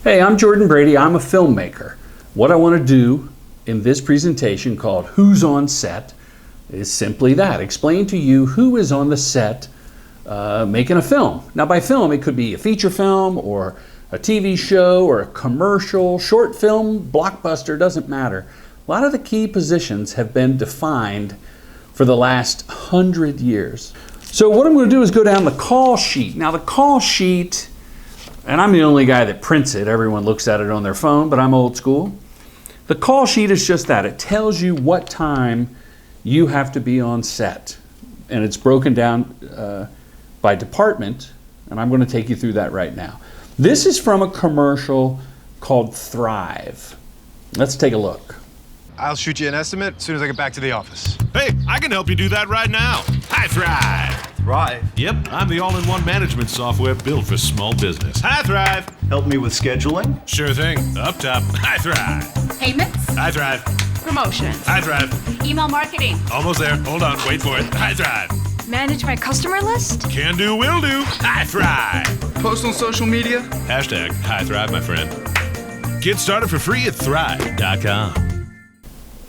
Hey, I'm Jordan Brady. I'm a filmmaker. What I want to do in this presentation called Who's on Set is simply that. Explain to you who is on the set making a film. Now by film, it could be a feature film or a TV show or a commercial, short film, blockbuster, doesn't matter. A lot of the key positions have been defined for the last 100 years. So what I'm going to do is go down the call sheet. Now the call sheet, and I'm the only guy that prints it. Everyone looks at it on their phone, but I'm old school. The call sheet is just that. It tells you what time you have to be on set. And it's broken down by department, and I'm going to take you through that right now. This is from a commercial called Thrive. Let's take a look. I'll shoot you an estimate as soon as I get back to the office. Hey, I can help you do that right now. Hi, Thrive. Thrive? Yep, I'm the all-in-one management software built for small business. Hi, Thrive. Help me with scheduling? Sure thing. Up top. Hi, Thrive. Payments, Hi, Thrive. promotions, Hi, Thrive. email marketing, Almost there. Hold on. Wait for it. Hi, Thrive. manage my customer list. Can do, will do. Hi, Thrive. Post on social media? Hashtag Hi, Thrive, my friend. Get started for free at thrive.com.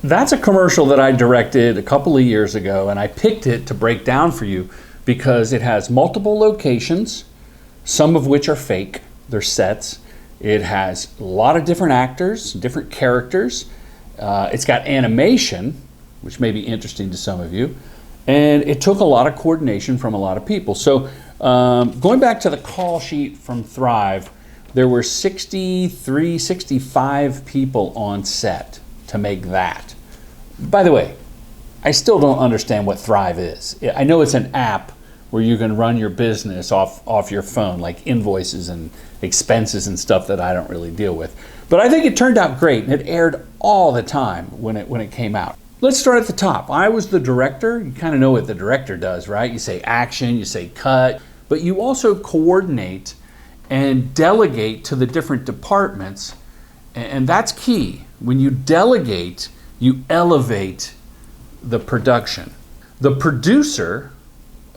That's a commercial that I directed a couple of years ago, and I picked it to break down for you because it has multiple locations, some of which are fake, they're sets. It has a lot of different actors, different characters. It's got animation, which may be interesting to some of you, and it took a lot of coordination from a lot of people. So going back to the call sheet from Thrive, there were 63, 65 people on set to make that. By the way, I still don't understand what Thrive is. I know it's an app where you can run your business off your phone, like invoices and expenses and stuff that I don't really deal with. But I think it turned out great, and it aired all the time when it came out. Let's start at the top. I was the director. You kind of know what the director does, right? You say action, you say cut, but you also coordinate and delegate to the different departments, and that's key. When you delegate, you elevate the production. The producer,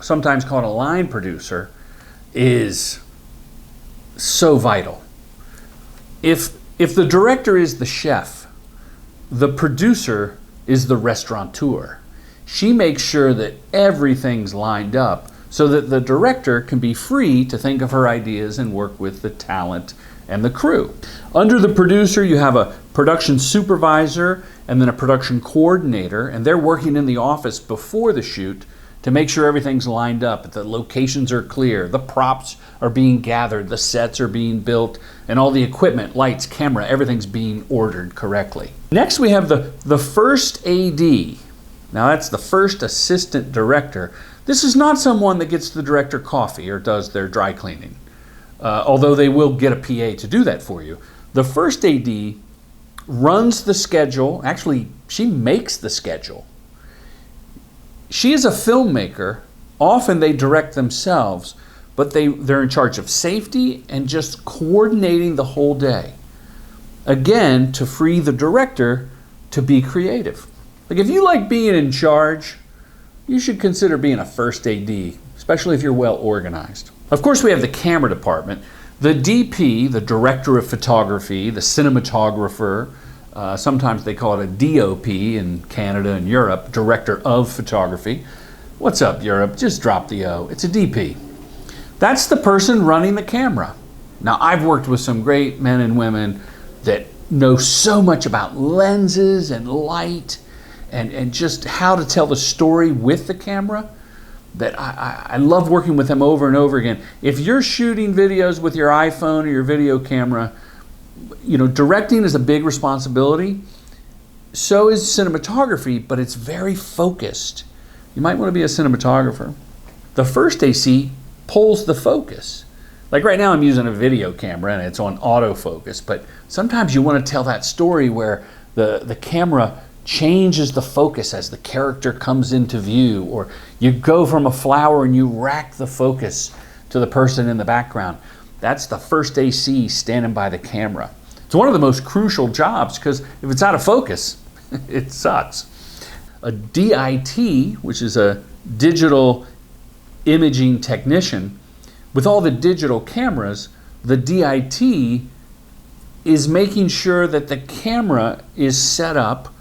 sometimes called a line producer, is so vital. If the director is the chef, the producer is the restaurateur. She makes sure that everything's lined up so that the director can be free to think of her ideas and work with the talent and the crew. Under the producer, you have a production supervisor and then a production coordinator, and they're working in the office before the shoot to make sure everything's lined up, that the locations are clear, the props are being gathered, the sets are being built, and all the equipment, lights, camera, everything's being ordered correctly. Next we have the first AD. Now that's the first assistant director. This is not someone that gets the director coffee or does their dry cleaning, although they will get a PA to do that for you. The first AD runs the schedule. Actually, she makes the schedule. She is a filmmaker. Often they direct themselves, but they're in charge of safety and just coordinating the whole day. Again, to free the director to be creative. Like if you like being in charge, you should consider being a first AD, especially if you're well organized. Of course, we have the camera department. The DP, the director of photography, the cinematographer, sometimes they call it a DOP in Canada and Europe, director of photography. What's up, Europe? Just drop the O. It's a DP. That's the person running the camera. Now, I've worked with some great men and women that know so much about lenses and light and just how to tell the story with the camera that I love working with them over and over again. If you're shooting videos with your iPhone or your video camera, you know, directing is a big responsibility. So is cinematography, but it's very focused. You might want to be a cinematographer. The first AC pulls the focus. Like right now I'm using a video camera and it's on autofocus, but sometimes you want to tell that story where the camera changes the focus as the character comes into view, or you go from a flower and you rack the focus to the person in the background. That's the first AC standing by the camera. It's one of the most crucial jobs because if it's out of focus, it sucks. A DIT, which is a digital imaging technician, with all the digital cameras, the DIT is making sure that the camera is set up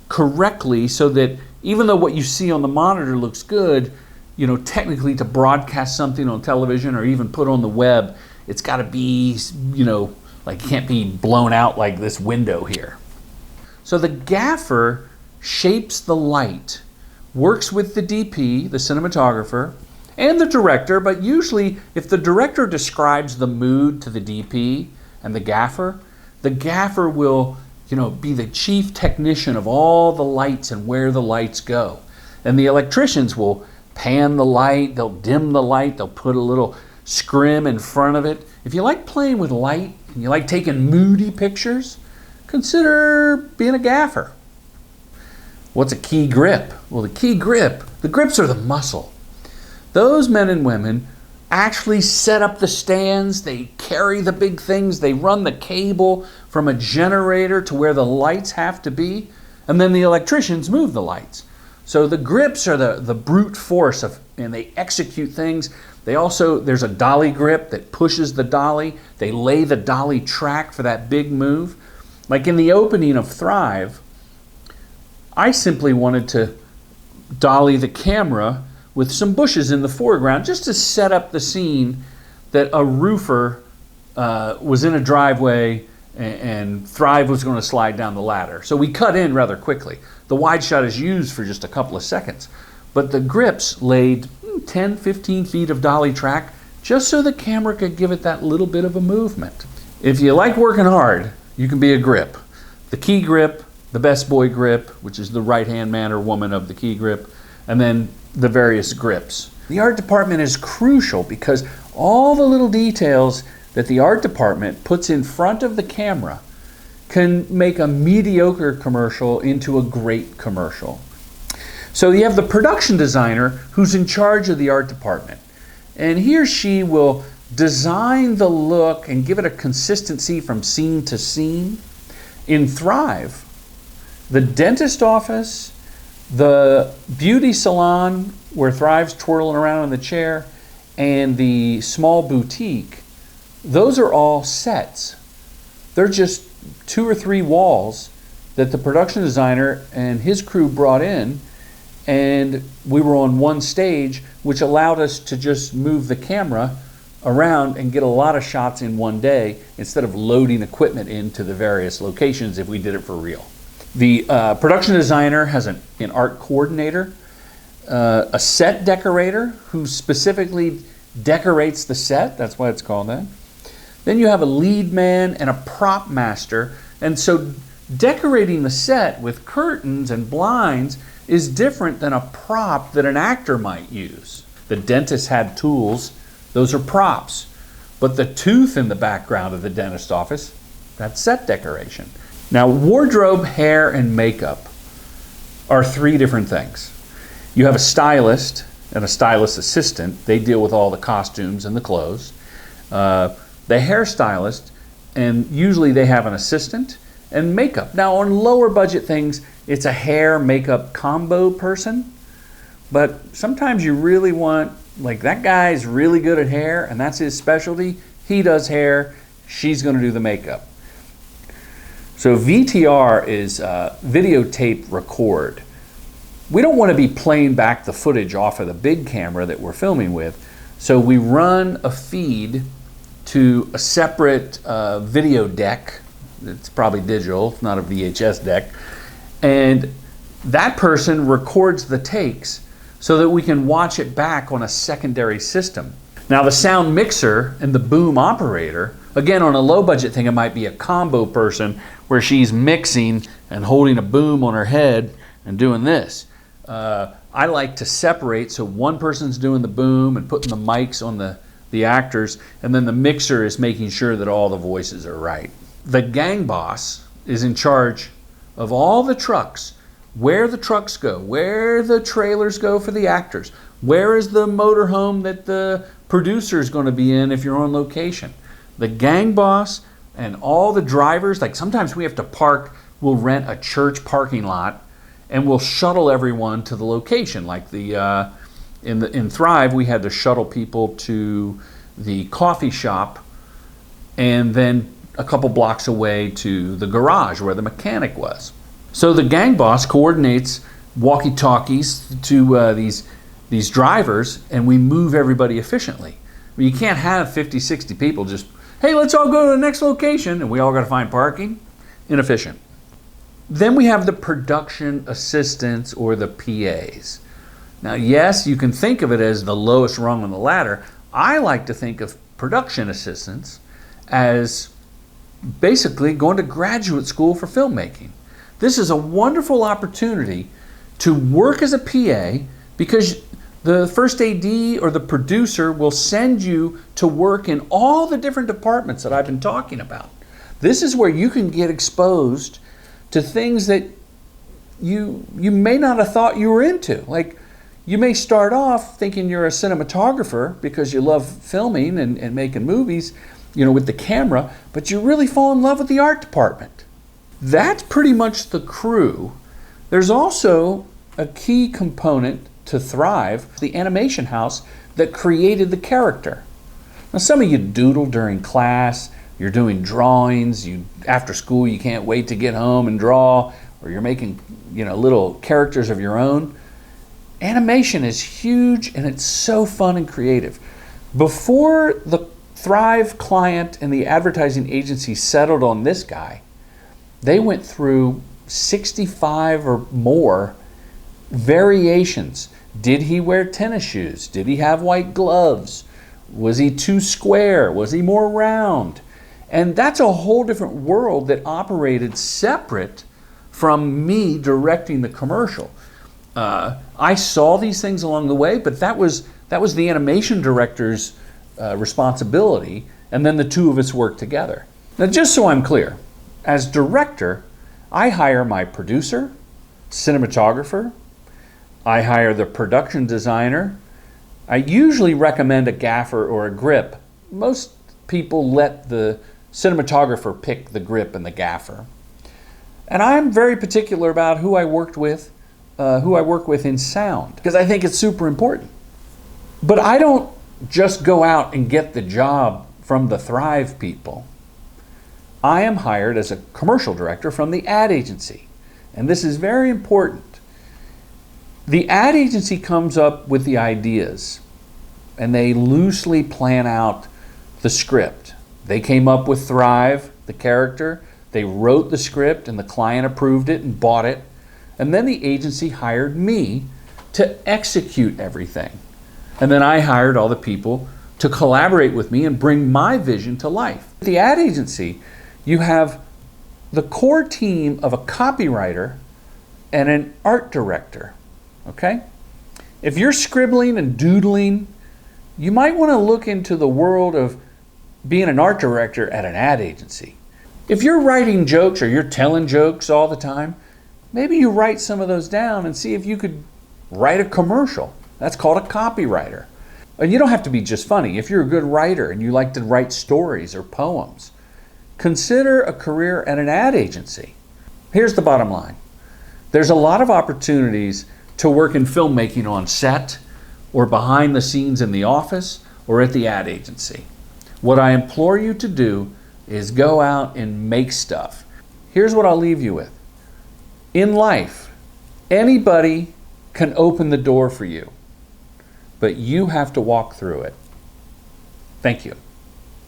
correctly so that even though what you see on the monitor looks good, technically to broadcast something on television or even put on the web, it's got to be, like it can't be blown out like this window here. So the gaffer shapes the light, works with the DP, the cinematographer, and the director, but usually if the director describes the mood to the DP and the gaffer will, be the chief technician of all the lights and where the lights go. And the electricians will pan the light, they'll dim the light, they'll put a little scrim in front of it. If you like playing with light and you like taking moody pictures, consider being a gaffer. What's a key grip? Well, the grips are the muscle. Those men and women actually set up the stands, they carry the big things, they run the cable from a generator to where the lights have to be, and then the electricians move the lights. So the grips are the brute force and they execute things. There's a dolly grip that pushes the dolly. They lay the dolly track for that big move. Like in the opening of Thrive, I simply wanted to dolly the camera with some bushes in the foreground just to set up the scene that a roofer was in a driveway and Thrive was going to slide down the ladder. So we cut in rather quickly. The wide shot is used for just a couple of seconds. But the grips laid 10, 15 feet of dolly track just so the camera could give it that little bit of a movement. If you like working hard, you can be a grip. The key grip, the best boy grip, which is the right-hand man or woman of the key grip, and then the various grips. The art department is crucial because all the little details that the art department puts in front of the camera can make a mediocre commercial into a great commercial. So you have the production designer who's in charge of the art department, and he or she will design the look and give it a consistency from scene to scene. In Thrive, the dentist office, the beauty salon where Thrive's twirling around in the chair, and the small boutique, those are all sets. They're just 2 or 3 walls that the production designer and his crew brought in, and we were on one stage, which allowed us to just move the camera around and get a lot of shots in one day instead of loading equipment into the various locations if we did it for real. The production designer has an art coordinator, a set decorator who specifically decorates the set, that's why it's called that. Then you have a lead man and a prop master, and so decorating the set with curtains and blinds is different than a prop that an actor might use. The dentist had tools, those are props. But the tooth in the background of the dentist office, that's set decoration. Now, wardrobe, hair, and makeup are 3 different things. You have a stylist and a stylist assistant. They deal with all the costumes and the clothes. The hairstylist, and usually they have an assistant, and makeup. Now, on lower budget things, it's a hair makeup combo person. But sometimes you really want, like that guy's really good at hair and that's his specialty. He does hair, she's going to do the makeup. So VTR is videotape record. We don't want to be playing back the footage off of the big camera that we're filming with. So we run a feed to a separate video deck. It's probably digital, it's not a VHS deck. And that person records the takes so that we can watch it back on a secondary system. Now the sound mixer and the boom operator, again on a low budget thing, it might be a combo person where she's mixing and holding a boom on her head and doing this. I like to separate, so one person's doing the boom and putting the mics on the actors, and then the mixer is making sure that all the voices are right. The gang boss is in charge of all the trucks, where the trucks go, where the trailers go for the actors, where is the motorhome that the producer is going to be in if you're on location. The gang boss and all the drivers, like sometimes we have to park, we'll rent a church parking lot and we'll shuttle everyone to the location. Like in Thrive, we had to shuttle people to the coffee shop and then a couple blocks away to the garage where the mechanic was. So the gang boss coordinates walkie-talkies to these drivers, and we move everybody efficiently. I mean, you can't have 50, 60 people just, hey, let's all go to the next location, and we all got to find parking. Inefficient. Then we have the production assistants, or the PAs. Now, yes, you can think of it as the lowest rung on the ladder. I like to think of production assistants as basically going to graduate school for filmmaking. This is a wonderful opportunity to work as a PA, because the first AD or the producer will send you to work in all the different departments that I've been talking about. This is where you can get exposed to things that you may not have thought you were into. Like, you may start off thinking you're a cinematographer because you love filming and making movies, with the camera, but you really fall in love with the art department. That's pretty much the crew. There's also a key component to Thrive, the animation house that created the character. Now, some of you doodle during class, you're doing drawings, after school you can't wait to get home and draw, or you're making little characters of your own. Animation is huge, and it's so fun and creative. Before the Thrive client and the advertising agency settled on this guy, they went through 65 or more variations. Did he wear tennis shoes? Did he have white gloves? Was he too square? Was he more round? And that's a whole different world that operated separate from me directing the commercial. I saw these things along the way, but that was the animation director's responsibility, and then the two of us worked together. Now, just so I'm clear, as director, I hire my producer, cinematographer, I hire the production designer. I usually recommend a gaffer or a grip. Most people let the cinematographer pick the grip and the gaffer. And I'm very particular about who I work with in sound, because I think it's super important. But I don't just go out and get the job from the Thrive people. I am hired as a commercial director from the ad agency. And this is very important. The ad agency comes up with the ideas, and they loosely plan out the script. They came up with Thrive, the character. They wrote the script, and the client approved it and bought it. And then the agency hired me to execute everything. And then I hired all the people to collaborate with me and bring my vision to life. At the ad agency, you have the core team of a copywriter and an art director, okay? If you're scribbling and doodling, you might want to look into the world of being an art director at an ad agency. If you're writing jokes or you're telling jokes all the time, maybe you write some of those down and see if you could write a commercial. That's called a copywriter. And you don't have to be just funny. If you're a good writer and you like to write stories or poems, consider a career at an ad agency. Here's the bottom line. There's a lot of opportunities to work in filmmaking on set, or behind the scenes in the office, or at the ad agency. What I implore you to do is go out and make stuff. Here's what I'll leave you with. In life, anybody can open the door for you, but you have to walk through it. Thank you.